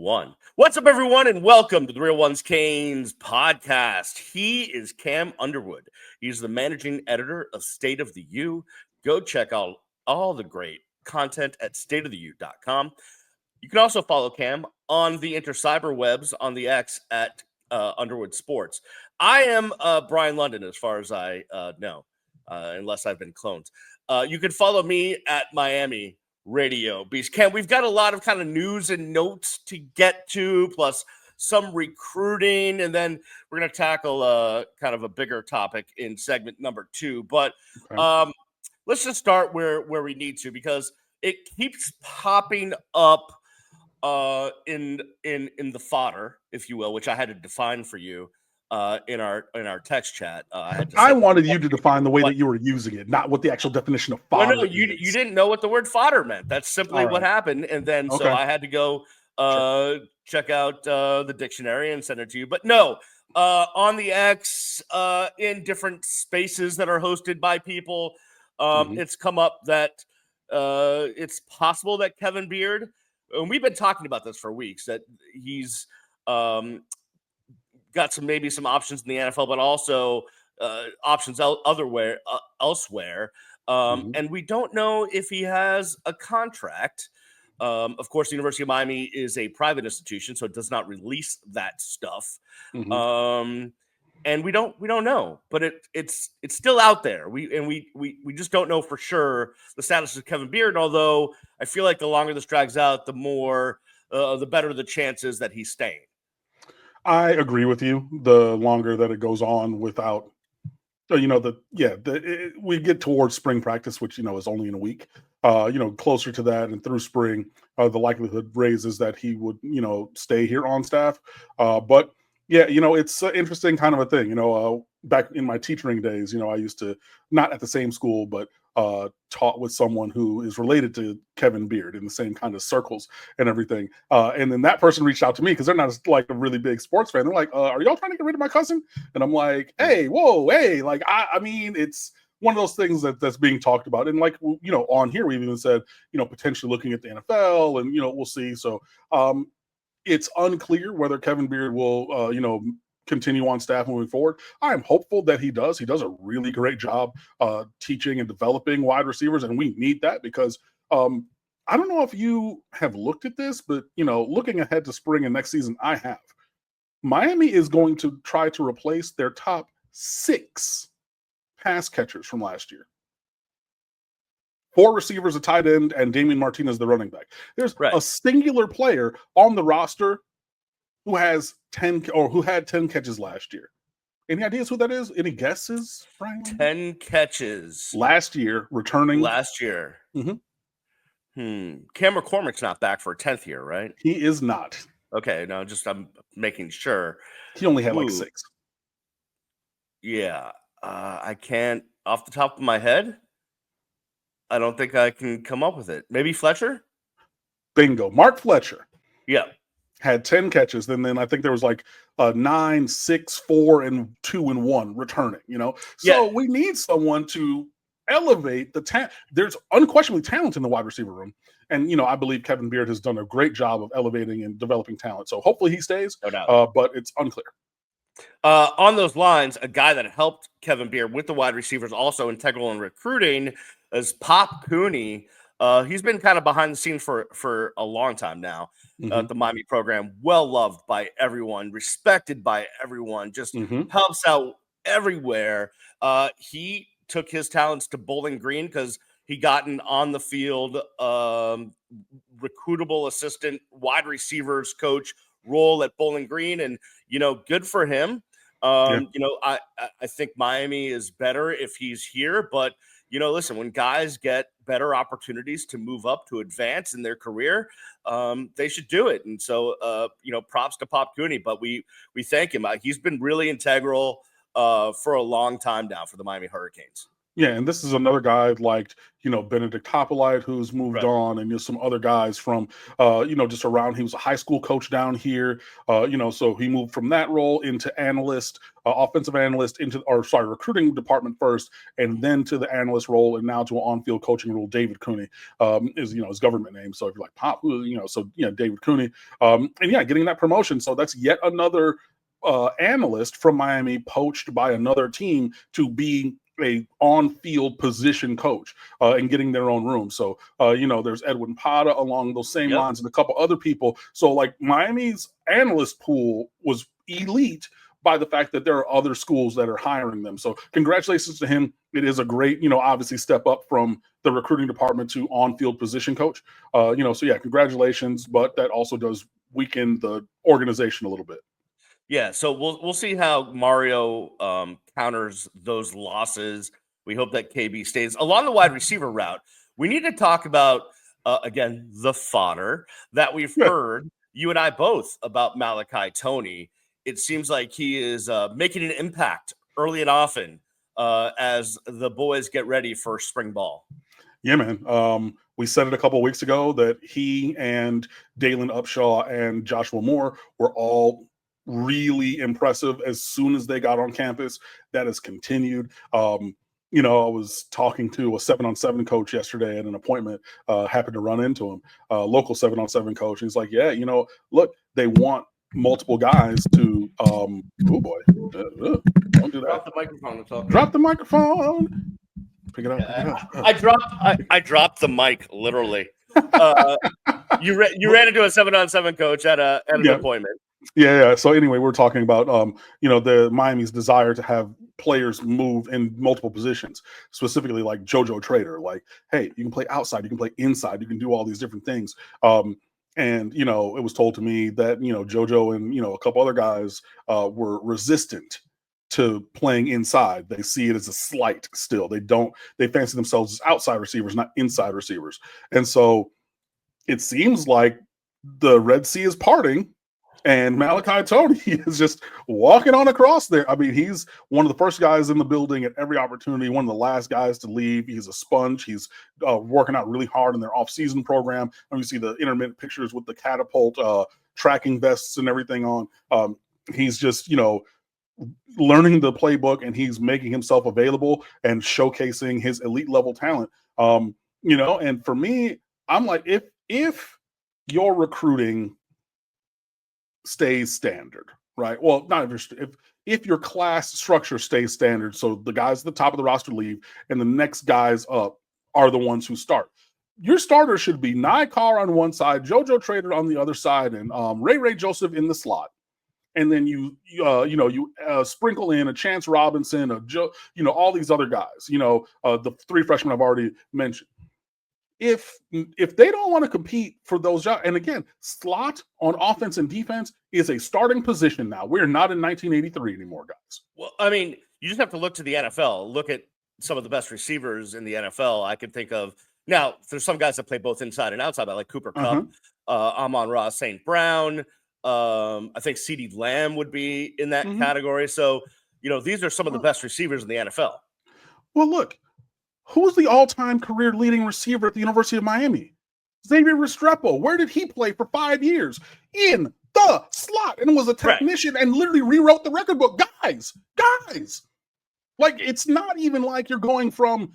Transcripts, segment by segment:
one. What's up, everyone, and welcome to the Real Ones Canes podcast. He is Cam Underwood. He's the managing editor of State of the U. Go check out all the great content at stateoftheu.com. You can also follow Cam on the intercyberwebs on the X at Underwood Sports. I am Brian London, as far as I know, unless I've been cloned. You can follow me at Miami Radio Beast. Cam, we've got a lot of kind of news and notes to get to, plus some recruiting, and then we're going to tackle kind of a bigger topic in segment number 2. But let's just start where we need to, because it keeps popping up in the fodder, if you will, which I had to define for you in our text chat. I wanted you to define the way that you were using it, not what the actual definition of fodder no, you didn't know what the word fodder meant. That's simply what happened. And then so I had to go check out the dictionary and send it to you. But no, on the X, in different spaces that are hosted by people, it's come up that it's possible that Kevin Beard, and we've been talking about this for weeks, that he's got some options in the NFL, but also options elsewhere. And we don't know if he has a contract. Of course, the University of Miami is a private institution, so it does not release that stuff. And we don't know, but it's still out there. We just don't know for sure the status of Kevin Beard. Although I feel like the longer this drags out, the more the better the chances that he's staying. I agree with you. The longer that it goes on without, we get towards spring practice, which, is only in a week, closer to that and through spring, the likelihood raises that he would, stay here on staff. But yeah, it's an interesting kind of a thing, back in my teaching days, I used to, not at the same school, but taught with someone who is related to Kevin Beard in the same kind of circles and everything. And then that person reached out to me because they're not like a really big sports fan. They're like, are y'all trying to get rid of my cousin? And I'm like, hey, like, I mean, it's one of those things that's being talked about. And like, on here, we've even said, potentially looking at the NFL and, we'll see. So it's unclear whether Kevin Beard will, continue on staff moving forward. I'm hopeful that he does. He does a really great job teaching and developing wide receivers, and we need that because I don't know if you have looked at this, but looking ahead to spring and next season, I have. Miami is going to try to replace their top 6 pass catchers from last year. 4 receivers, a tight end, and Damian Martinez, the running back. There's a singular player on the roster who has 10 or who had 10 catches last year. Any ideas who that is? Any guesses, Brian? 10 catches last year, returning. Last year. Cam McCormick's not back for a 10th year, right? He is not. Okay, no, I'm making sure. He only had like 6. Yeah, I can't, off the top of my head, I don't think I can come up with it. Maybe Fletcher? Bingo. Mark Fletcher. Yeah. Had 10 catches, then I think there was like 9, 6, 4, and 2 and 1 returning, So we need someone to elevate the talent. There's unquestionably talent in the wide receiver room. And, I believe Kevin Beard has done a great job of elevating and developing talent. So hopefully he stays, no doubt. But it's unclear. On those lines, a guy that helped Kevin Beard with the wide receivers, also integral in recruiting, is Pop Cooney. He's been kind of behind the scenes for a long time now at the Miami program. Well loved by everyone, respected by everyone, just helps out everywhere. He took his talents to Bowling Green because he got an on the field recruitable assistant wide receivers coach role at Bowling Green, and good for him. I think Miami is better if he's here, but listen, when guys get better opportunities to move up, to advance in their career, they should do it. And so, props to Pop Cooney, but we thank him. He's been really integral for a long time now for the Miami Hurricanes. Yeah, and this is another guy like, Benedict Hoppolite, who's moved Right. on, and some other guys from, just around. He was a high school coach down here, so he moved from that role into analyst, offensive analyst, recruiting department first, and then to the analyst role, and now to an on-field coaching role. David Cooney is, his government name. So if you're like, Pop, David Cooney, and yeah, getting that promotion. So that's yet another analyst from Miami poached by another team to be a on-field position coach and getting their own room. So, there's Edwin Pata along those same Yep. lines and a couple other people. So like Miami's analyst pool was elite by the fact that there are other schools that are hiring them. So congratulations to him. It is a great, obviously step up from the recruiting department to on-field position coach. So yeah, congratulations. But that also does weaken the organization a little bit. Yeah, so we'll see how Mario counters those losses. We hope that KB stays along the wide receiver route. We need to talk about again the fodder that we've Yeah. heard, you and I both, about Malachi Tony. It seems like he is making an impact early and often as the boys get ready for spring ball. Yeah, man. We said it a couple of weeks ago that he and Dalen Upshaw and Joshua Moore were all really impressive as soon as they got on campus. That has continued. I was talking to a 7-on-7 coach yesterday at an appointment, happened to run into him, local 7-on-7 coach. He's like, yeah, look, they want multiple guys to, oh boy, don't do that. Drop the microphone. It's okay. Drop the microphone. Pick it up. Pick it up. I dropped the mic literally. You ran into a 7-on-7 coach at an appointment. Yeah. So anyway, we're talking about the Miami's desire to have players move in multiple positions, specifically like JoJo Trader. Like, hey, you can play outside, you can play inside, you can do all these different things. And it was told to me that JoJo and a couple other guys were resistant to playing inside. They see it as a slight still. They fancy themselves as outside receivers, not inside receivers. And so it seems like the Red Sea is parting and Malachi Tony is just walking on across there. I mean, he's one of the first guys in the building at every opportunity, one of the last guys to leave. He's a sponge. He's working out really hard in their off-season program. And we see the intermittent pictures with the catapult tracking vests and everything on. He's just, learning the playbook, and he's making himself available and showcasing his elite level talent. And for me, I'm like, if your recruiting stays standard, right? Well, not if your class structure stays standard, so the guys at the top of the roster leave and the next guys up are the ones who start. Your starter should be Nye Carr on one side, JoJo Trader on the other side, and Ray Joseph in the slot. And then you sprinkle in a Chance Robinson, a Joe, all these other guys, the three freshmen I've already mentioned. If they don't want to compete for those jobs, and again, slot on offense and defense is a starting position now. We're not in 1983 anymore, guys. Well, I mean, you just have to look to the NFL. Look at some of the best receivers in the NFL. I can think of now. There's some guys that play both inside and outside, like Cooper Kupp, Amon-Ra St. Brown. I think CeeDee Lamb would be in that category. So, these are some of the best receivers in the NFL. Well, look, who's the all-time career leading receiver at the University of Miami? Xavier Restrepo. Where did he play for 5 years? In the slot, and was a technician and literally rewrote the record book. Guys. Like, it's not even like you're going from,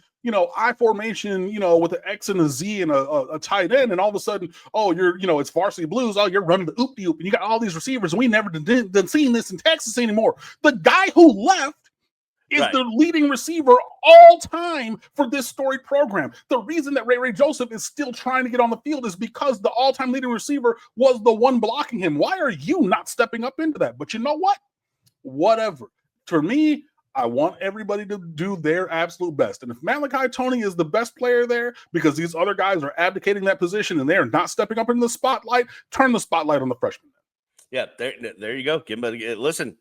I formation, with an X and a Z and a tight end, and all of a sudden, it's varsity blues. Oh, you're running the oop-de-oop, and you got all these receivers, and we never did seen this in Texas anymore. The guy who left is the leading receiver all time for this storied program. The reason that Ray Joseph is still trying to get on the field is because the all-time leading receiver was the one blocking him. Why are you not stepping up into that? But you know what? Whatever. For me, I want everybody to do their absolute best. And if Malachi Tony is the best player there because these other guys are abdicating that position and they're not stepping up in the spotlight, turn the spotlight on the freshman. Yeah, there you go. Listen,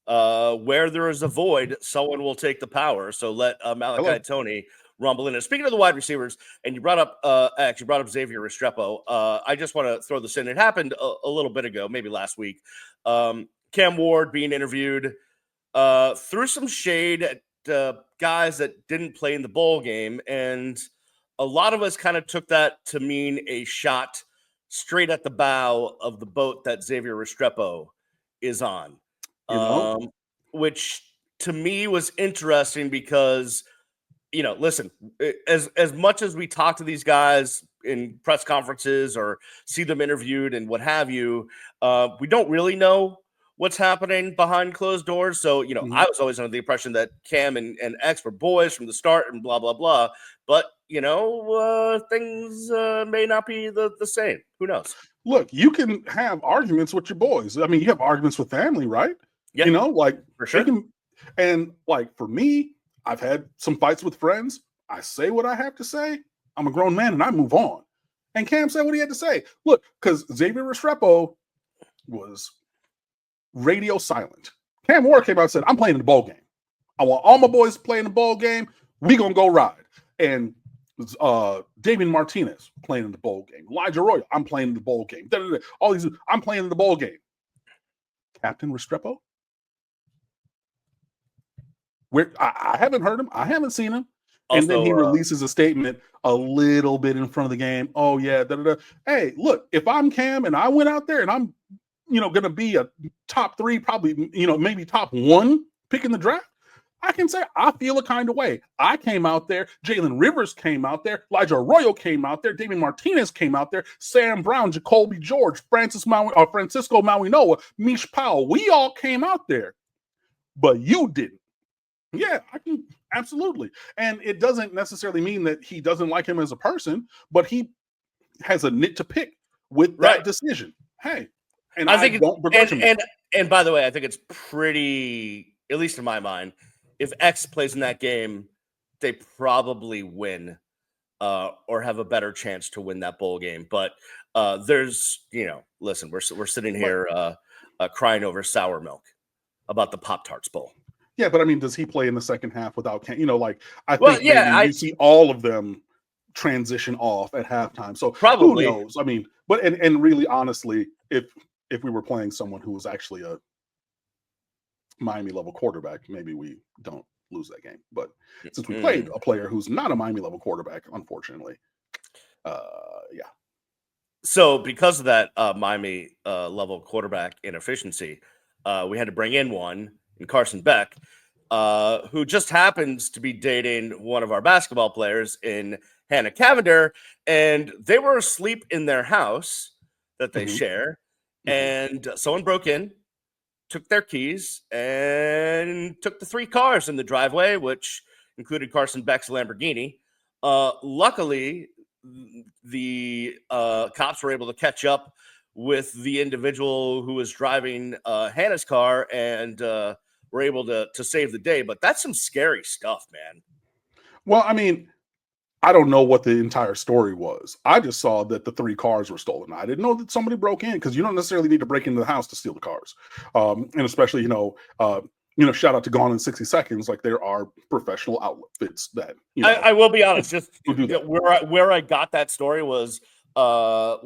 where there is a void, someone will take the power. So let Malachi Tony rumble in. And speaking of the wide receivers, and you brought up Xavier Restrepo. I just want to throw this in. It happened a little bit ago, maybe last week. Cam Ward being interviewed, threw some shade at guys that didn't play in the bowl game, and a lot of us kind of took that to mean a shot straight at the bow of the boat that Xavier Restrepo is on, You know, which to me was interesting because, listen, as much as we talk to these guys in press conferences or see them interviewed and what have you, we don't really know what's happening behind closed doors. So, I was always under the impression that Cam and X were boys from the start and blah, blah, blah. But, things may not be the same. Who knows? look, you can have arguments with your boys. I mean, you have arguments with family, right? Yeah, Like for sure. it can, and like for me, I've had some fights with friends. I say what I have to say. I'm a grown man and I move on. And Cam said what he had to say. Look, because Xavier Restrepo was radio silent. Cam Ward came out and said, I'm playing in the bowl game. I want all my boys to play in the bowl game. We gonna go ride. And David Martinez playing in the bowl game. Elijah Royal, I'm playing in the bowl game. All these, I'm playing in the bowl game. Captain Restrepo? I haven't heard him. I haven't seen him. And then he releases a statement a little bit in front of the game. Oh, yeah. Hey, look, if I'm Cam and I went out there and I'm, going to be a top 3, probably, maybe top 1 pick in the draft, I can say I feel a kind of way. I came out there. Jalen Rivers came out there. Elijah Arroyo came out there. David Martinez came out there. Sam Brown, Jacoby George, Francisco Mauinoa, Mish Powell. We all came out there, but you didn't. Yeah, I can absolutely. And it doesn't necessarily mean that he doesn't like him as a person, but he has a nit to pick with that decision. Hey, and I think don't begrudge him. And by the way, I think it's pretty, at least in my mind, if X plays in that game, they probably win or have a better chance to win that bowl game. But there's, listen, we're sitting here crying over sour milk about the Pop-Tarts Bowl. Yeah, but I mean, does he play in the second half without Cam? I think you see all of them transition off at halftime. So probably. Who knows? I mean, but and really honestly, if we were playing someone who was actually a Miami level quarterback, maybe we don't lose that game. But since we played a player who's not a Miami level quarterback, unfortunately, yeah. So because of that Miami level quarterback inefficiency, we had to bring in one. And Carson Beck, who just happens to be dating one of our basketball players in Hannah Cavender, and they were asleep in their house that they share, and someone broke in, took their keys, and took the 3 cars in the driveway, which included Carson Beck's Lamborghini. Luckily, the cops were able to catch up with the individual who was driving Hannah's car and were able to save the day. But that's some scary stuff, man. Well, I mean, I don't know what the entire story was. I just saw that the 3 cars were stolen. I didn't know that somebody broke in because you don't necessarily need to break into the house to steal the cars. And especially, shout out to Gone in 60 Seconds. Like there are professional outfits that, I will be honest, just where I got that story was the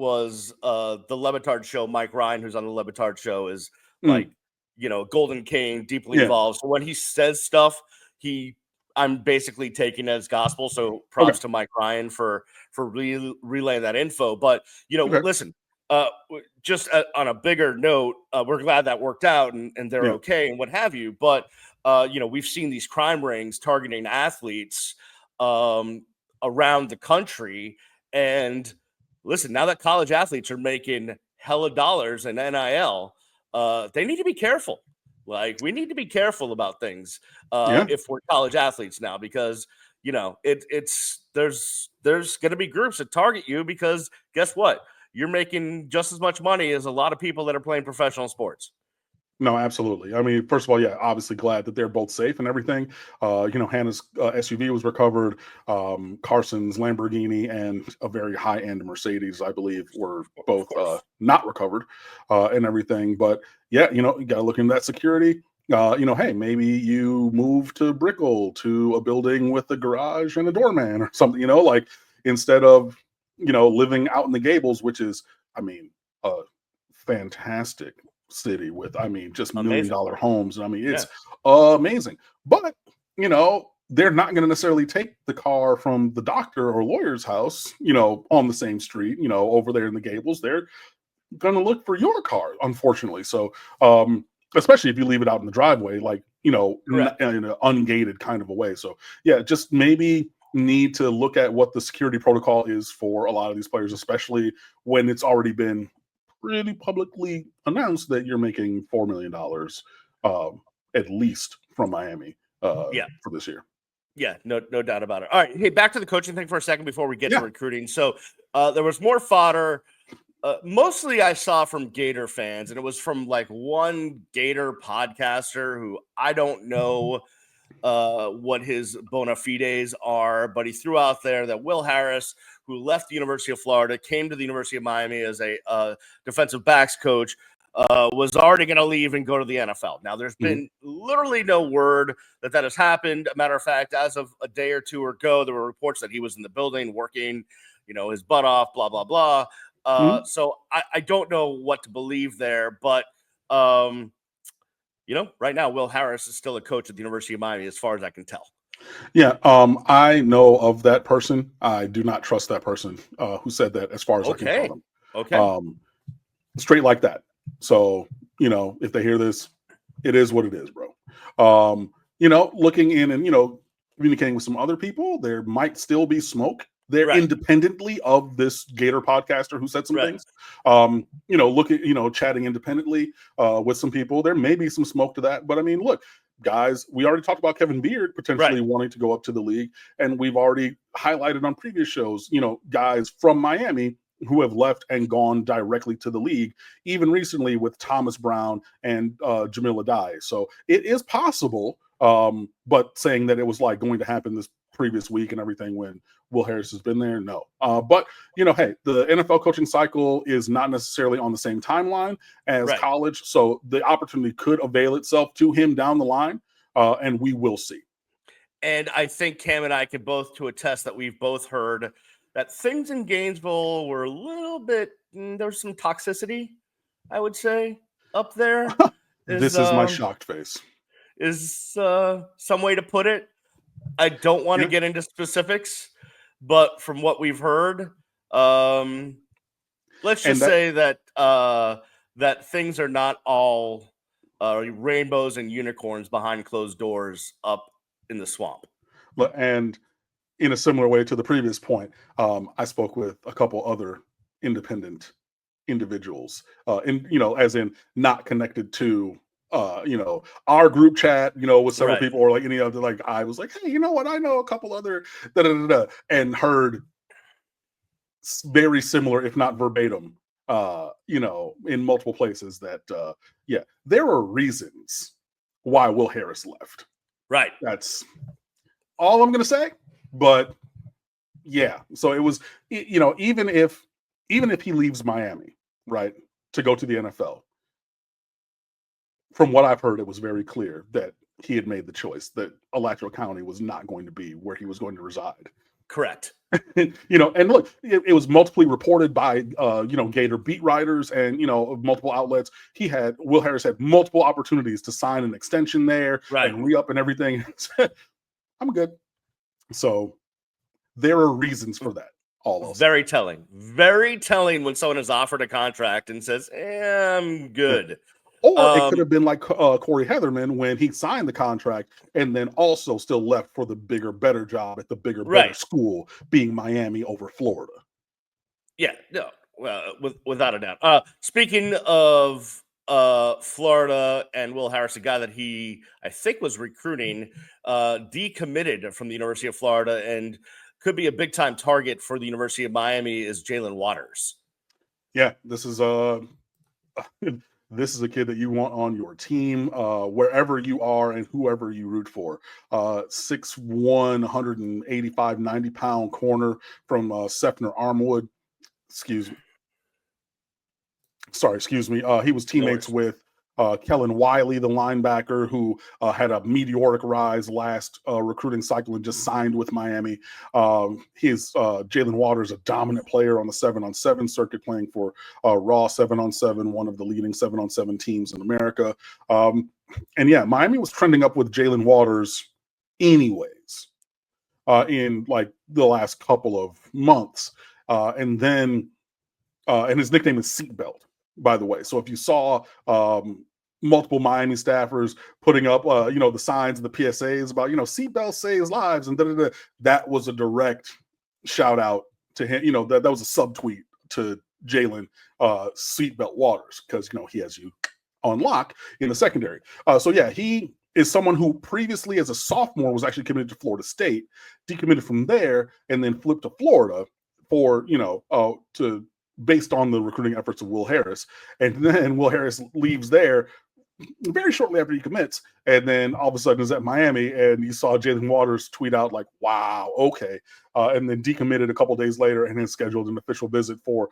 Le Batard show. Mike Ryan, who's on the Le Batard show, is like, Golden King, deeply involved. So when he says stuff, I'm basically taking it as gospel. So props to Mike Ryan for relaying that info. But, listen, just on a bigger note, we're glad that worked out and they're okay and what have you. But, we've seen these crime rings targeting athletes around the country. And listen, now that college athletes are making hella dollars in NIL, they need to be careful. Like we need to be careful about things if we're college athletes now, because there's going to be groups that target you because guess what? You're making just as much money as a lot of people that are playing professional sports. No, absolutely. I mean, first of all, obviously glad that they're both safe and everything. Hannah's SUV was recovered. Carson's Lamborghini and a very high-end Mercedes, I believe, were both not recovered and everything. But you got to look into that security. Hey, maybe you move to Brickell to a building with a garage and a doorman or something, like instead of, living out in the Gables, which is, I mean, a fantastic city with, just $1 million homes. I mean, it's amazing. But they're not going to necessarily take the car from the doctor or lawyer's house, on the same street, over there in the Gables. They're going to look for your car, unfortunately. So, especially if you leave it out in the driveway, like, Correct. in an ungated kind of a way. So, yeah, just maybe need to look at what the security protocol is for a lot of these players, especially when it's already been pretty publicly announced that you're making $4 million at least from Miami Yeah. for this year. Yeah, no doubt about it. All right, hey, back to the coaching thing for a second before we get to Yeah. recruiting. So there was more fodder. Mostly I saw from Gator fans, and it was from like one Gator podcaster who I don't know what his bona fides are, but he threw out there that Will Harris, who left the University of Florida, came to the University of Miami as a defensive backs coach, was already going to leave and go to the NFL. Now, there's been literally no word that has happened. Matter of fact, as of a day or two ago, there were reports that he was in the building working, his butt off, blah, blah, blah. So I don't know what to believe there, but right now, Will Harris is still a coach at the University of Miami, as far as I can tell. Yeah, I know of that person. I do not trust that person who said that, as far as I can tell them. Okay. Straight like that. So, if they hear this, it is what it is, bro. Looking in and, communicating with some other people, there might still be smoke there Right. independently of this Gator podcaster who said some Right. things. Chatting independently with some people, there may be some smoke to that. But I mean, look, guys, we already talked about Kevin Beard potentially wanting to go up to the league, and we've already highlighted on previous shows, guys from Miami who have left and gone directly to the league, even recently with Thomas Brown and Jamil Adai. So it is possible, but saying that it was like going to happen this previous week and everything when Will Harris has been there, no. But, hey, the NFL coaching cycle is not necessarily on the same timeline as college, so the opportunity could avail itself to him down the line, and we will see. And I think Cam and I can both to attest that we've both heard that things in Gainesville were a little bit, there was some toxicity, I would say, up there. This is my shocked face. Is some way to put it. I don't want to get into specifics, but from what we've heard, let's just say that that things are not all rainbows and unicorns behind closed doors up in the swamp. And in a similar way to the previous point, I spoke with a couple other independent individuals, as in not connected to, our group chat, with several people or like any other, like I was like, hey, you know what? I know a couple other and heard very similar, if not verbatim, in multiple places that, there are reasons why Will Harris left. Right. That's all I'm going to say. But yeah, so it was, even if he leaves Miami, right, to go to the NFL, from what I've heard, it was very clear that he had made the choice that Alachua County was not going to be where he was going to reside. Correct. And look, it was multiply reported by, Gator beat writers and, multiple outlets. Will Harris had multiple opportunities to sign an extension there and re-up and everything. I'm good. So there are reasons for that. Very telling when someone is offered a contract and says, I'm good. Yeah. Or it could have been like Corey Heatherman when he signed the contract and then also still left for the bigger, better job at the bigger, better school, being Miami over Florida. Yeah, no, without a doubt. Speaking of Florida and Will Harris, a guy that I think was recruiting, decommitted from the University of Florida and could be a big-time target for the University of Miami is Jalen Waters. Yeah, this is this is a kid that you want on your team, wherever you are and whoever you root for. 6'1", 185, 90-pound corner from Sefner Armwood. Excuse me. He was teammates with Kellen Wiley, the linebacker, who had a meteoric rise last recruiting cycle and just signed with Miami. Jalen Waters, a dominant player on the 7-on-7 circuit, playing for Raw 7-on-7, one of the leading 7-on-7 teams in America. And yeah, Miami was trending up with Jalen Waters anyways, in like the last couple of months. And then, and his nickname is Seatbelt, by the way. So if you saw multiple Miami staffers putting up, the signs and the PSAs about, seatbelt saves lives and da-da-da, that was a direct shout out to him. That was a subtweet to Jalen Seatbelt Waters, because, he has you on lock in the secondary. So yeah, he is someone who previously as a sophomore was actually committed to Florida State, decommitted from there, and then flipped to Florida for, based on the recruiting efforts of Will Harris. And then Will Harris leaves there very shortly after he commits, and then all of a sudden is at Miami, and you saw Jalen Waters tweet out like, wow, okay, and then decommitted a couple days later and then scheduled an official visit for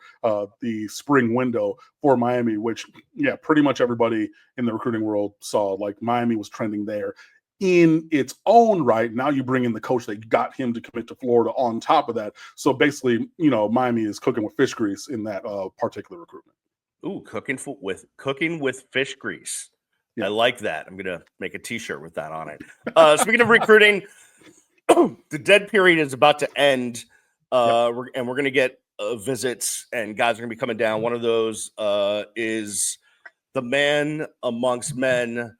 the spring window for Miami, which, yeah, pretty much everybody in the recruiting world saw like Miami was trending there in its own right. Now you bring in the coach that got him to commit to Florida on top of that. So basically, Miami is cooking with fish grease in that particular recruitment. Ooh, cooking with fish grease. Yeah. I like that. I'm gonna make a T-shirt with that on it. Speaking of recruiting, the dead period is about to end, we're gonna get visits, and guys are gonna be coming down. One of those is the man amongst men.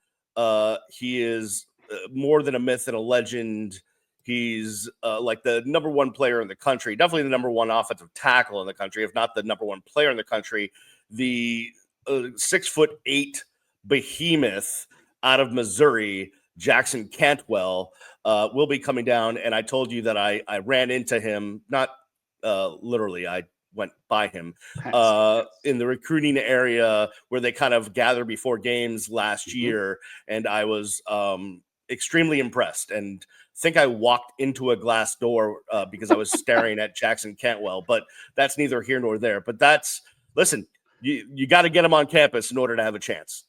He is more than a myth and a legend. He's like the number one player in the country, definitely the number one offensive tackle in the country, if not the number one player in the country. The 6'8" behemoth out of Missouri, Jackson Cantwell, will be coming down. And I told you that I ran into him, not literally, I went by him in the recruiting area where they kind of gather before games last year. And I was extremely impressed and think I walked into a glass door because I was staring at Jackson Cantwell, but that's neither here nor there. But listen, you got to get him on campus in order to have a chance.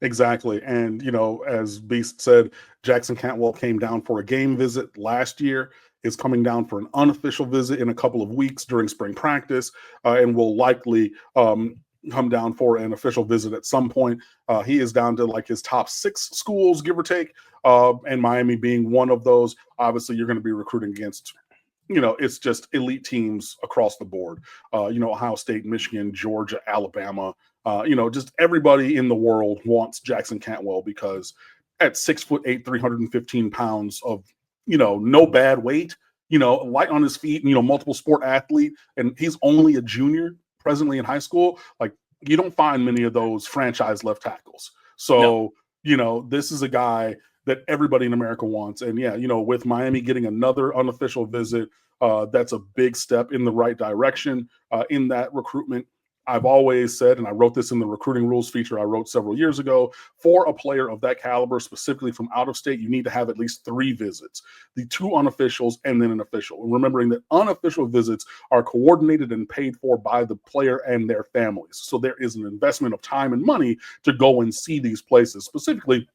Exactly. And, as Beast said, Jackson Cantwell came down for a game visit last year, is coming down for an unofficial visit in a couple of weeks during spring practice, and will likely come down for an official visit at some point. He is down to like his top 6 schools, give or take, and Miami being one of those. Obviously, you're going to be recruiting against, it's just elite teams across the board. Ohio State, Michigan, Georgia, Alabama, just everybody in the world wants Jackson Cantwell, because at 6'8", 315 pounds of, no bad weight, light on his feet, multiple sport athlete, and he's only a junior presently in high school. Like, you don't find many of those franchise left tackles. So, this is a guy that everybody in America wants. And yeah, with Miami getting another unofficial visit, that's a big step in the right direction in that recruitment. I've always said, and I wrote this in the recruiting rules feature I wrote several years ago, for a player of that caliber, specifically from out of state, you need to have at least 3 visits, the 2 unofficials and then an official. And remembering that unofficial visits are coordinated and paid for by the player and their families. So there is an investment of time and money to go and see these places. Specifically,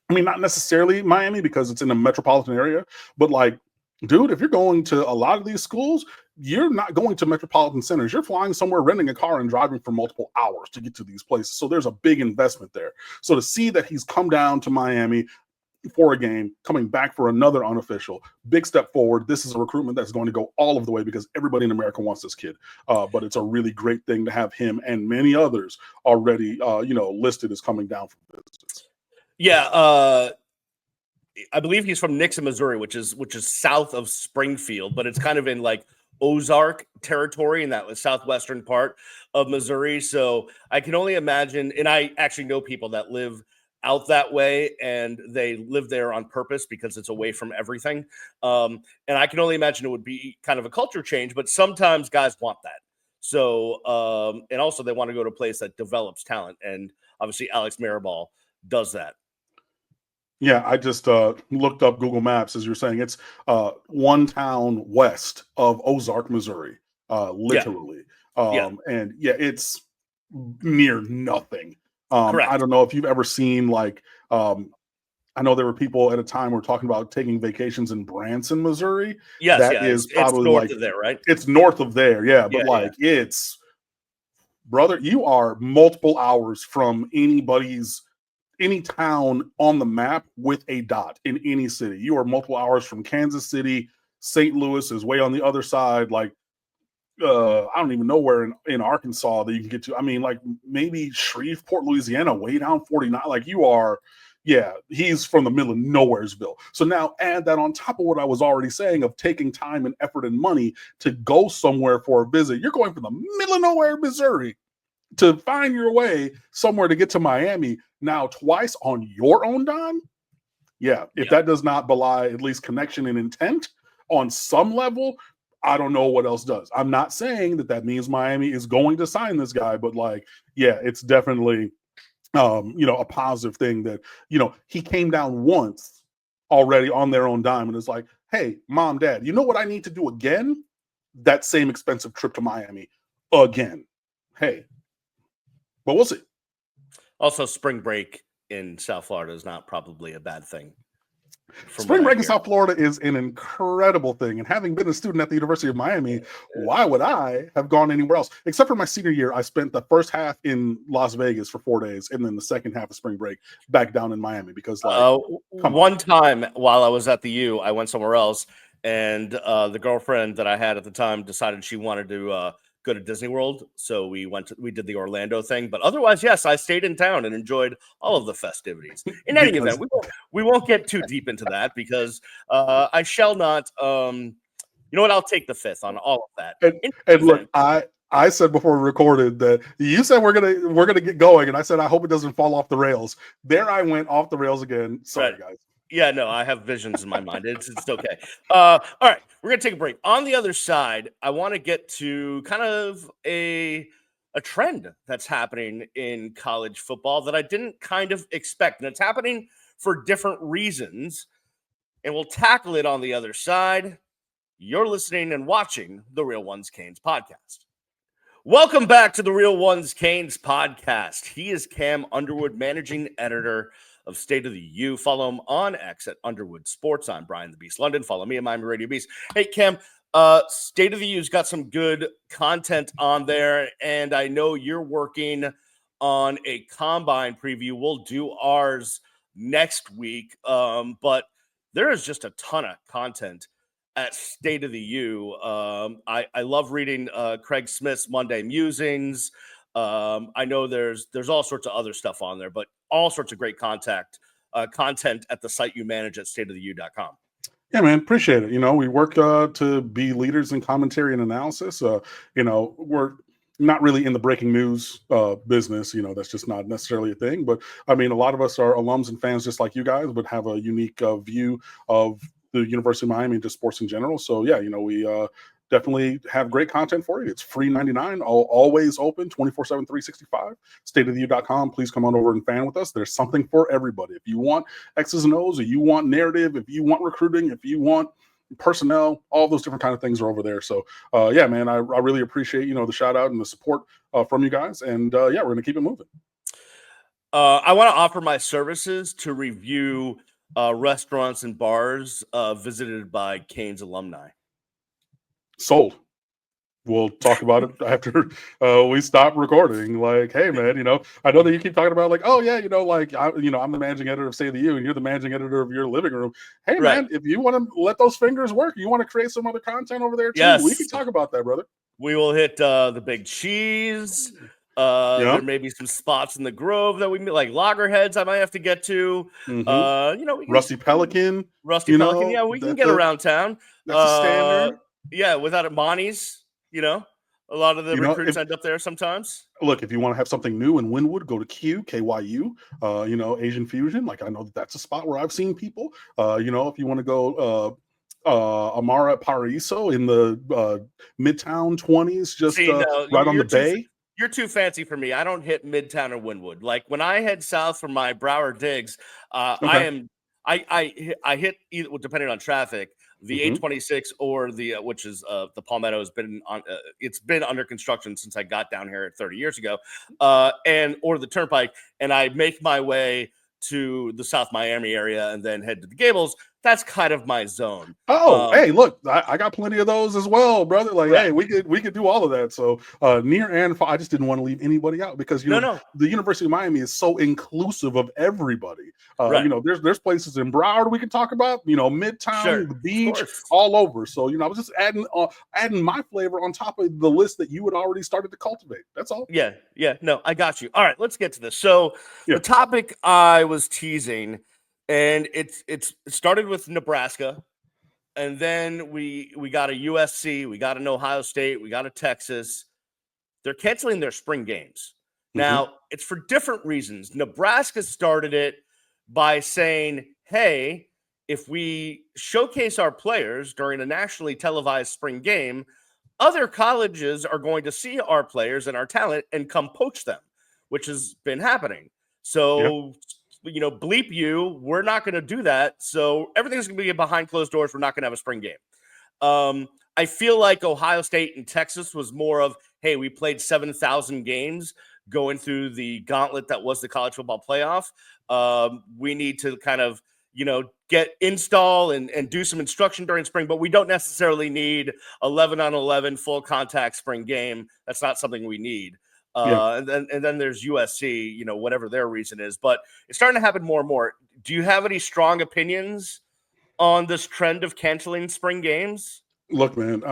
not necessarily Miami because it's in a metropolitan area, but like, dude, if you're going to a lot of these schools, you're not going to metropolitan centers. You're flying somewhere, renting a car, and driving for multiple hours to get to these places. So there's a big investment there. So to see that he's come down to Miami for a game, coming back for another unofficial, big step forward. This is a recruitment that's going to go all of the way because everybody in America wants this kid. But it's a really great thing to have him and many others already, listed as coming down from visits. Yeah, I believe he's from Nixon, Missouri, which is south of Springfield, but it's kind of in like Ozark territory in that southwestern part of Missouri. So I can only imagine, and I actually know people that live out that way, and they live there on purpose because it's away from everything. And I can only imagine it would be kind of a culture change, but sometimes guys want that. So, and also they want to go to a place that develops talent. And obviously Alex Mirabal does that. Yeah, I just looked up Google Maps as you're saying. It's one town west of Ozark, Missouri, literally. And yeah, it's near nothing. I don't know if you've ever seen like, I know there were people at a time who were talking about taking vacations in Branson, Missouri. Yes, that is probably it's north like of there, right? It's north of there, yeah. But it's, brother, you are multiple hours from anybody's any town on the map with a dot in any city. You are multiple hours from Kansas City. St. Louis is way on the other side. Like, I don't even know where in Arkansas that you can get to. I mean, like maybe Shreveport, Louisiana, way down 49. Like you are, yeah, he's from the middle of Nowheresville. So now add that on top of what I was already saying of taking time and effort and money to go somewhere for a visit. You're going from the middle of nowhere, Missouri, to find your way somewhere to get to Miami now twice on your own dime. Yeah, if that does not belie at least connection and intent on some level, I don't know what else does. I'm not saying that means Miami is going to sign this guy, but like, yeah, it's definitely, a positive thing that, he came down once already on their own dime and is like, hey, mom, dad, you know what I need to do again? That same expensive trip to Miami again. Hey, but we'll see. Also, spring break in South Florida is not probably a bad thing. Spring break in South Florida is an incredible thing. And having been a student at the University of Miami, why would I have gone anywhere else? Except for my senior year, I spent the first half in Las Vegas for 4 days, and then the second half of spring break back down in Miami because, like, one time while I was at the U, I went somewhere else, and the girlfriend that I had at the time decided she wanted to go to Disney World, so we did the Orlando thing. But otherwise, yes, I stayed in town and enjoyed all of the festivities. In any event, we won't get too deep into that because I shall not. You know what? I'll take the fifth on all of that. And look, I said before we recorded that you said we're gonna get going, and I said I hope it doesn't fall off the rails. There I went off the rails again. Sorry, guys. Yeah, no, I have visions in my mind. It's okay. All right, we're gonna take a break. On the other side, I want to get to kind of a trend that's happening in college football that I didn't kind of expect, and it's happening for different reasons. And we'll tackle it on the other side. You're listening and watching the Real Ones Canes podcast. Welcome back to the Real Ones Canes podcast. He is Cam Underwood, managing editor of State of the U. Follow him on X at Underwood Sports. I'm Brian the Beast London. Follow me at Miami Radio Beast. Hey, Cam, State of the U's got some good content on there, and I know you're working on a combine preview. We'll do ours next week, but there is just a ton of content at State of the U. I love reading Craig Smith's Monday Musings. I know there's all sorts of other stuff on there, but all sorts of great content at the site you manage at stateoftheu.com. Yeah, man, appreciate it. We work to be leaders in commentary and analysis. We're not really in the breaking news business. That's just not necessarily a thing. But I mean, a lot of us are alums and fans just like you guys, but have a unique view of the University of Miami and just sports in general. So yeah, we definitely have great content for you. It's free 99, always open 24/7, 365. Stateoftheu.com. Please come on over and fan with us. There's something for everybody. If you want X's and O's, or you want narrative, if you want recruiting, if you want personnel, all those different kind of things are over there. So yeah, man, I really appreciate the shout out and the support from you guys. And yeah, we're gonna keep it moving. I want to offer my services to review restaurants and bars visited by Canes alumni. Sold. We'll talk about it after we stop recording. Like, hey, man, I know that you keep talking about like, oh yeah, I'm the managing editor of State of the U, and you're the managing editor of your living room. Hey, right, man, if you want to let those fingers work, you want to create some other content over there too. Yes. We can talk about that, brother. We will hit the Big Cheese. There may be some spots in the Grove that we like loggerheads I might have to get to. Mm-hmm. Rusty Pelican. Yeah, we can get around town. That's a standard. Yeah, without it, Monty's, a lot of the recruits end up there sometimes. Look, if you want to have something new in Wynwood, go to KYU, Asian Fusion. Like, I know that's a spot where I've seen people. If you want to go Amara Paraíso in the Midtown 20s, just right on the bay. You're too fancy for me. I don't hit Midtown or Wynwood. Like when I head south from my Broward digs, I hit either, depending on traffic, the 826 or the which is the Palmetto has been on. It's been under construction since I got down here 30 years ago, or the Turnpike, and I make my way to the South Miami area and then head to the Gables. that's kind of my zone. Oh, hey, look, I got plenty of those as well, brother. Like, Right. hey, we could do all of that. So near and far, I just didn't want to leave anybody out because No. the University of Miami is so inclusive of everybody. Right. There's places in Broward we can talk about, Midtown, Sure. the Of beach, course. all over. So I was just adding my flavor on top of the list that you had already started to cultivate. That's all. Yeah. No, I got you. All right, let's get to this. So Yeah. the topic I was teasing, and it started with Nebraska, and then we got a USC, we got an Ohio State, we got a Texas. They're canceling their spring games. Mm-hmm. Now, it's for different reasons. Nebraska started it by saying, hey, if we showcase our players during a nationally televised spring game, other colleges are going to see our players and our talent and come poach them, which has been happening. Yeah. So, bleep you, we're not going to do that. So everything's going to be behind closed doors. We're not going to have a spring game. I feel like Ohio State and Texas was more of, hey, we played 7,000 games going through the gauntlet that was the college football playoff. We need to kind of, get install and do some instruction during spring, but we don't necessarily need 11-on-11 full contact spring game. That's not something we need. Yeah. And then there's USC, whatever their reason is, but it's starting to happen more and more. Do you have any strong opinions on this trend of canceling spring games? Look, man,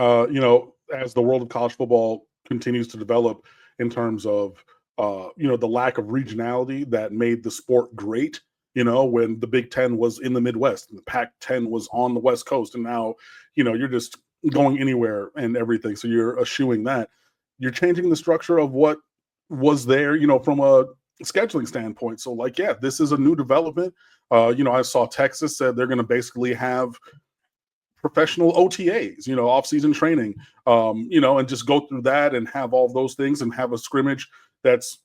as the world of college football continues to develop in terms of, the lack of regionality that made the sport great, when the Big Ten was in the Midwest and the Pac-10 was on the West Coast. And now, you're just going anywhere and everything. So you're eschewing that. You're changing the structure of what was there, from a scheduling standpoint. So, like, yeah, this is a new development. I saw Texas said they're going to basically have professional OTAs, off-season training, and just go through that and have all those things and have a scrimmage that's,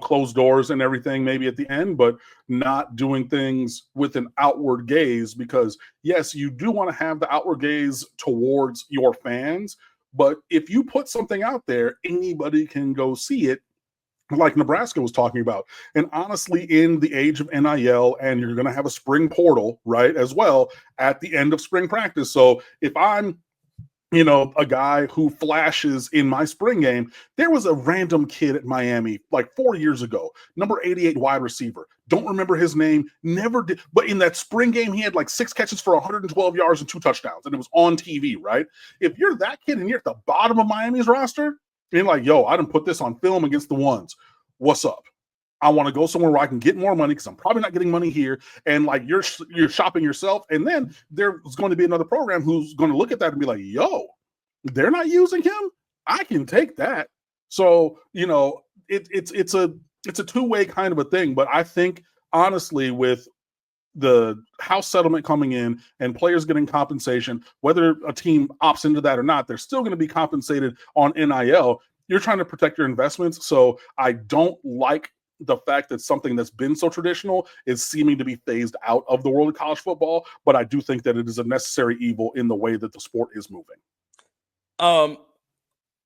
closed doors and everything maybe at the end, but not doing things with an outward gaze because, yes, you do want to have the outward gaze towards your fans, but if you put something out there, anybody can go see it like Nebraska was talking about. And honestly, in the age of NIL, and you're going to have a spring portal, right, as well at the end of spring practice. So if I'm, a guy who flashes in my spring game, there was a random kid at Miami like 4 years ago, number 88 wide receiver. Don't remember his name, never did. But in that spring game, he had like 6 catches for 112 yards and 2 touchdowns, and it was on TV, right? If you're that kid and you're at the bottom of Miami's roster, being like, yo, I didn't put this on film against the ones. What's up? I want to go somewhere where I can get more money because I'm probably not getting money here. And like you're shopping yourself. And then there's going to be another program who's going to look at that and be like, yo, they're not using him. I can take that. So, it's a two-way kind of a thing. But I think honestly, with the house settlement coming in and players getting compensation, whether a team opts into that or not, they're still going to be compensated on NIL. You're trying to protect your investments. So I don't like the fact that something that's been so traditional is seeming to be phased out of the world of college football. But I do think that it is a necessary evil in the way that the sport is moving. I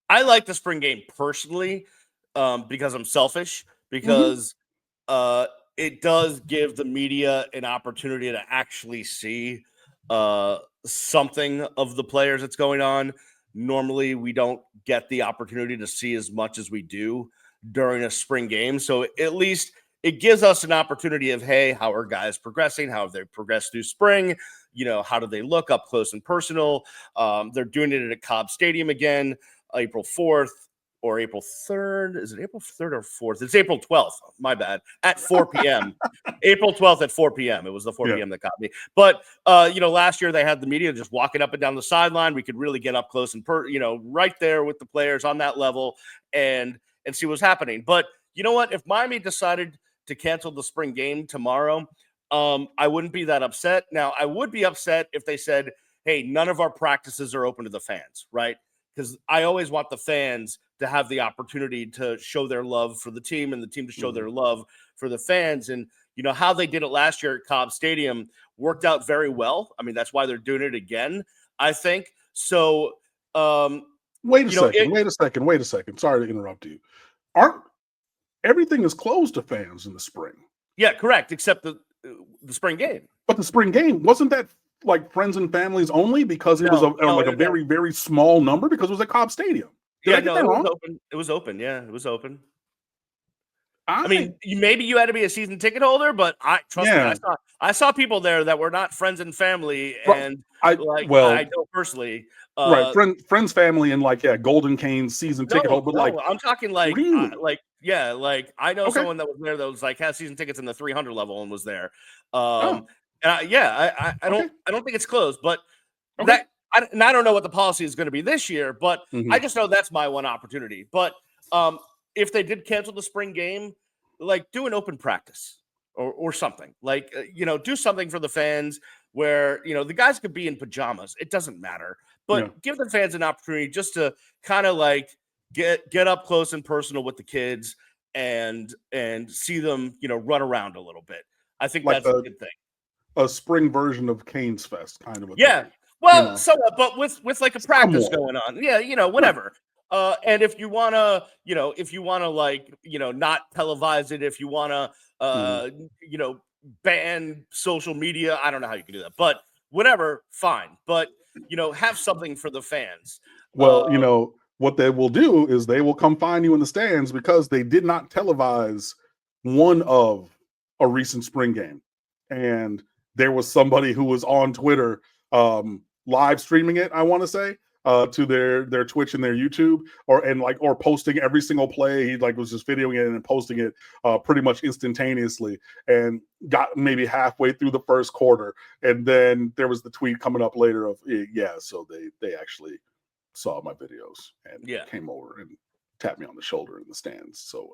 like the spring game personally because I'm selfish, because it does give the media an opportunity to actually see something of the players that's going on. Normally, we don't get the opportunity to see as much as we do during a spring game. So at least it gives us an opportunity of, hey, how are guys progressing? How have they progressed through spring? How do they look up close and personal? They're doing it at Cobb Stadium again, April 4th or April 3rd. Is it April 3rd or 4th? It's April 12th. My bad. At 4 p.m. April 12th at 4 p.m. It was the 4 p.m. that caught me. But, last year they had the media just walking up and down the sideline. We could really get up close and, right there with the players on that level and see what's happening. But you know what? If Miami decided to cancel the spring game tomorrow, I wouldn't be that upset. Now, I would be upset if they said, hey, none of our practices are open to the fans, right? Because I always want the fans to have the opportunity to show their love for the team and the team to show their love for the fans. And, how they did it last year at Cobb Stadium worked out very well. I mean, that's why they're doing it again, I think. So, Wait a second. Sorry to interrupt you. Everything is closed to fans in the spring? Yeah, correct. Except the spring game. But the spring game, wasn't that like friends and families only because it was No, like a very, very small number because it was at Cobb Stadium. Did I get that it wrong? was open. It was open. Yeah, it was open. I I mean, maybe you had to be a season ticket holder, but trust me, yeah. I saw people there that were not friends and family, Right. and I like I well, know personally. right, friends, family, and like Golden Canes season ticket holder, but like I'm talking like really like I know okay. someone that was there that was like had season tickets in the 300 level and was there. Oh, And I okay, don't think it's closed, but okay. that I don't know what the policy is going to be this year, but I Mhm. just know that's my one opportunity. But if they did cancel the spring game, like do an open practice or something, like do something for the fans where the guys could be in pajamas. It doesn't matter, Yeah. but give the fans an opportunity just to kind of like get up close and personal with the kids and see them run around a little bit. I think Like that's a good thing. a spring version of Canes Fest kind of a Yeah. thing, you Well, know, somewhat, but with like a practice somewhat. going on. Yeah, Right. whatever. And if you wanna like, not televise it, if you wanna Mhm. you know, ban social media, I don't know how you can do that. But whatever, fine. But have something for the fans. Well, what they will do is they will come find you in the stands because they did not televise one of a recent spring game. And there was somebody who was on Twitter live streaming it, I want to say, to their Twitch and their YouTube or posting every single play. He like was just videoing it and posting it pretty much instantaneously and got maybe halfway through the first quarter. And then there was the tweet coming up later of yeah, so they actually saw my videos and Yeah. came over and tapped me on the shoulder in the stands. So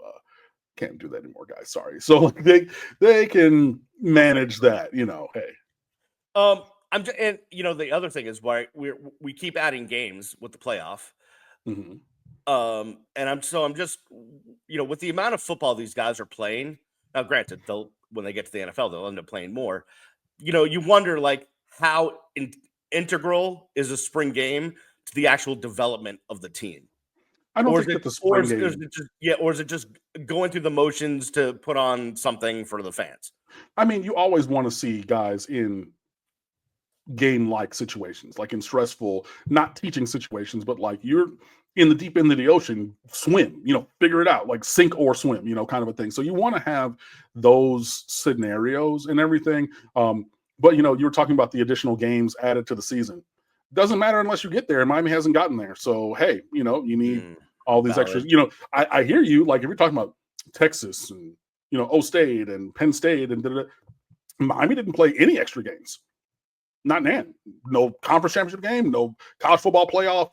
can't do that anymore, guys. Sorry. So like they can manage that, hey. And the other thing is why we keep adding games with the playoff. Mhm. And I'm just with the amount of football these guys are playing. Now, granted, they'll when they get to the NFL, they'll end up playing more. You wonder like how integral is a spring game to the actual development of the team, I don't or is think it that the spring game or is it just going through the motions to put on something for the fans? I mean, you always want to see guys in game like situations, like in stressful, not teaching situations, but like you're in the deep end of the ocean, swim, figure it out, like sink or swim, kind of a thing. So you want to have those scenarios and everything. But you were talking about the additional games added to the season. Doesn't matter unless you get there, and Miami hasn't gotten there. So hey, you need all these extras. Valid. I hear you. Like if you're talking about Texas and O State and Penn State and Miami didn't play any extra games. Not nan. No conference championship game, no college football playoff,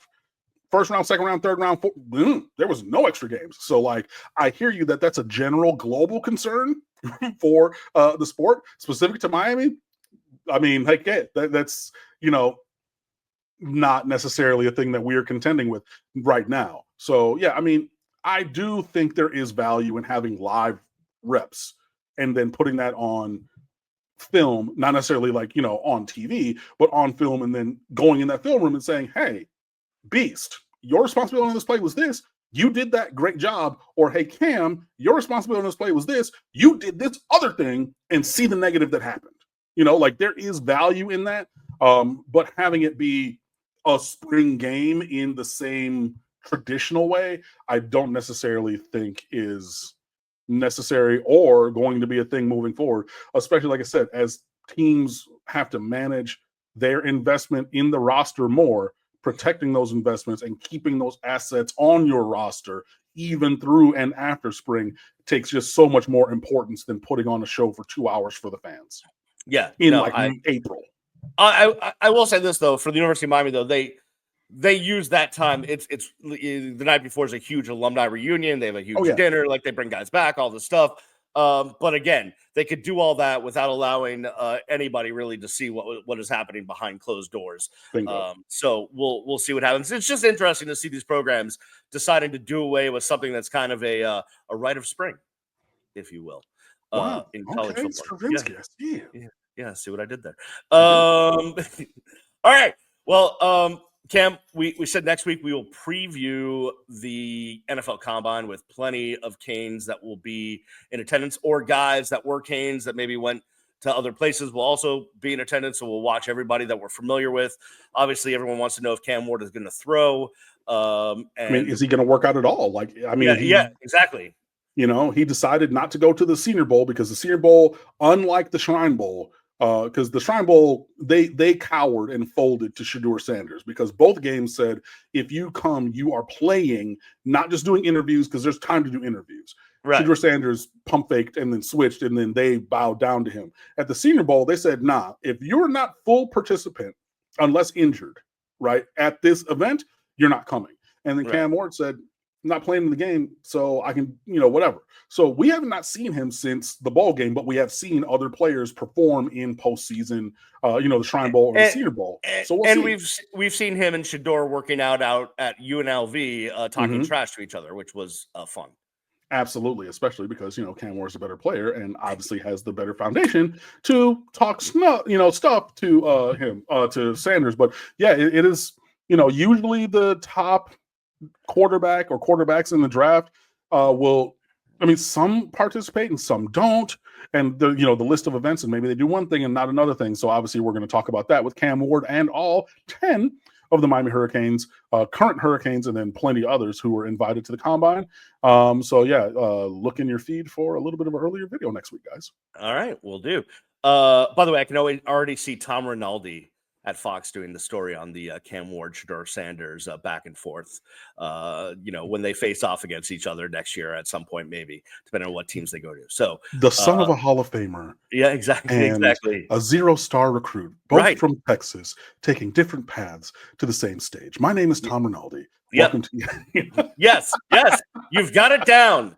first round, second round, third round. There was no extra games. So, like, I hear you that's a general global concern for the sport, specific to Miami. I mean, heck, yeah, that's not necessarily a thing that we are contending with right now. So, yeah, I mean, I do think there is value in having live reps and then putting that on film, not necessarily like, on TV, but on film, and then going in that film room and saying, hey, Beast, your responsibility on this play was this. You did that great job. Or, hey, Cam, your responsibility on this play was this. You did this other thing and see the negative that happened. Like there is value in that. But having it be a spring game in the same traditional way, I don't necessarily think is necessary or going to be a thing moving forward, especially like I said, as teams have to manage their investment in the roster more, protecting those investments and keeping those assets on your roster even through and after spring takes just so much more importance than putting on a show for 2 hours for the fans Yeah, in no, like April. I will say this though, for the University of Miami though, they use that time. It's the night before is a huge alumni reunion. They have a huge Yeah, dinner, like they bring guys back, all this stuff. But again, they could do all that without allowing anybody really to see what is happening behind closed doors. bingo. So we'll see what happens. It's just interesting to see these programs deciding to do away with something that's kind of a rite of spring, if you will, Wow. in college Okay, football. Yeah, Stravinsky, I see you. yeah. See what I did there. You did. All right. Well, Cam, we said next week we will preview the NFL Combine with plenty of Canes that will be in attendance, or guys that were Canes that maybe went to other places will also be in attendance. So we'll watch everybody that we're familiar with. Obviously, everyone wants to know if Cam Ward is going to throw. I mean, is he going to work out at all? Like, I mean, yeah, exactly. You know, he decided not to go to the Senior Bowl because the Senior Bowl, unlike the Shrine Bowl, because the Shrine Bowl, they cowered and folded to Shedeur Sanders because both games said, if you come, you are playing, not just doing interviews because there's time to do interviews. Right. Shedeur Sanders pump faked and then switched, and then they bowed down to him. At the Senior Bowl, they said, nah, if you're not full participant, unless injured, right, at this event, you're not coming. And then Cam Ward said, not playing in the game, so I can, whatever. So we have not seen him since the bowl game, but we have seen other players perform in postseason, the Shrine Bowl or the Senior Bowl. So we've seen him and Shedeur working out at UNLV, talking trash to each other, which was fun. Absolutely, especially because Cam Moore's a better player and obviously has the better foundation to talk stuff to him to Sanders. But yeah, it is usually the top quarterback or quarterbacks in the draft some participate and some don't, and the list of events, and maybe they do one thing and not another thing. So obviously we're going to talk about that with Cam Ward and all 10 of the Miami Hurricanes, current Hurricanes, and then plenty others who were invited to the combine. Look in your feed for a little bit of an earlier video next week, guys. All right, we'll do. By the way, I can already see Tom Rinaldi at Fox doing the story on the Cam Ward, Shedeur Sanders back and forth, when they face off against each other next year at some point, maybe, depending on what teams they go to. So the son of a Hall of Famer. Yeah, exactly. A 0-star recruit, both from Texas, taking different paths to the same stage. My name is Tom Rinaldi. Welcome to you. Yes. You've got it down.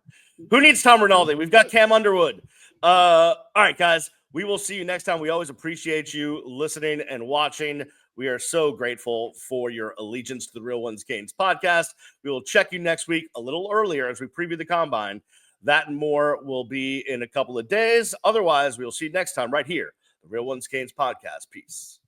Who needs Tom Rinaldi? We've got Cam Underwood. All right, guys. We will see you next time. We always appreciate you listening and watching. We are so grateful for your allegiance to the Real Ones Games podcast. We will check you next week a little earlier as we preview the combine. That and more will be in a couple of days. Otherwise, we will see you next time right here, the Real Ones Games podcast. Peace.